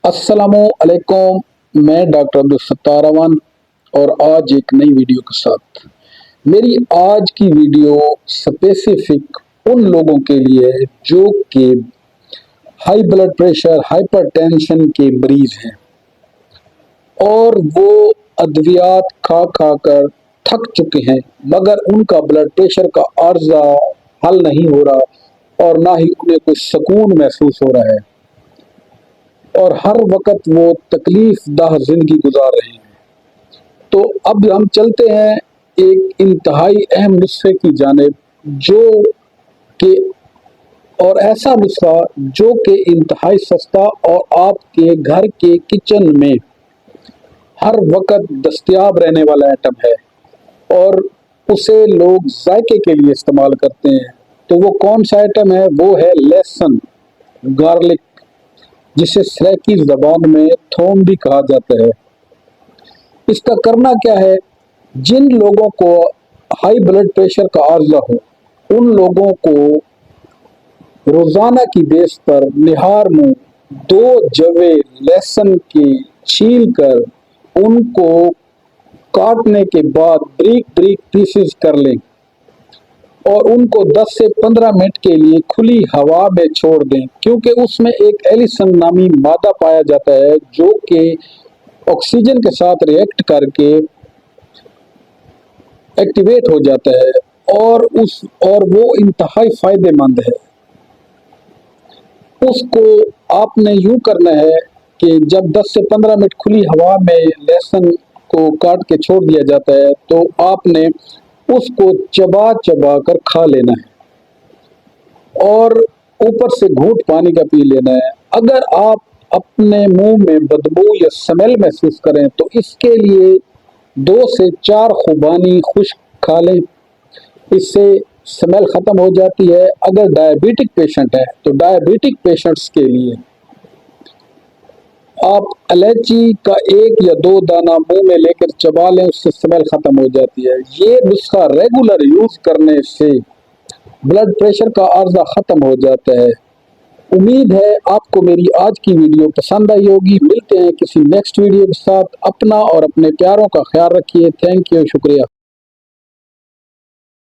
अस्सलामुअलैकुम, मैं डॉक्टर अब्दुल सत्तार अवान और आज एक नई वीडियो के साथ। मेरी आज की वीडियो स्पेसिफिक उन लोगों के लिए है जो कि हाई ब्लड प्रेशर, हाइपरटेंशन के मरीज हैं और वो अद्वियात खा खा कर थक चुके हैं, मगर उनका ब्लड प्रेशर का आर्जा हल नहीं हो रहा और ना ही उन्हें कोई सुकून महसूस हो रहा है और हर वक्त वो तकलीफ दाह जिंदगी गुजार रहे हैं। तो अब हम चलते हैं एक इंतहाई अहम नुस्खे की जानिब, जो कि और ऐसा नुस्खा जो कि इंतहाई सस्ता और आपके घर के किचन में हर वक्त दस्तयाब रहने वाला आइटम है और उसे लोग जायके के लिए इस्तेमाल करते हैं। तो वो कौन सा आइटम है? वो है लहसुन, गार्लिक, जिसे सराइकी ज़बान में थोम भी कहा जाता है। इसका करना क्या है? जिन लोगों को हाई ब्लड प्रेशर का आर्जा हो, उन लोगों को रोज़ाना की बेस पर निहार मुँह 2 जवे लहसुन की छील कर उनको काटने के बाद ब्रीक ब्रीक पीसेस कर लें और उनको 10 से 15 मिनट के लिए खुली हवा में छोड़ दें, क्योंकि उसमें एक एलिसन नामी मादा पाया जाता है जो कि ऑक्सीजन के साथ रिएक्ट करके एक्टिवेट हो जाता है और वो इंतहाई फायदेमंद है। उसको आपने यूं करना है कि जब 10 से 15 मिनट खुली हवा में लहसुन को काट के छोड़ दिया जाता है तो आपने उसको चबा चबा कर खा लेना है और ऊपर से घूंट पानी का पी लेना है। अगर आप अपने मुंह में बदबू या स्मेल महसूस करें तो इसके लिए 2 से 4 खुबानी खुश्क खा लें, इससे स्मेल ख़त्म हो जाती है। अगर डायबिटिक पेशेंट है तो डायबिटिक पेशेंट्स के लिए आप इलायची का 1 या 2 दाना मुंह में लेकर चबा लें, उससे स्मेल ख़त्म हो जाती है। ये नुस्खा रेगुलर यूज़ करने से ब्लड प्रेशर का आर्जा ख़त्म हो जाता है। उम्मीद है आपको मेरी आज की वीडियो पसंद आई होगी। मिलते हैं किसी नेक्स्ट वीडियो के साथ। अपना और अपने प्यारों का ख्याल रखिए। थैंक यू, शुक्रिया।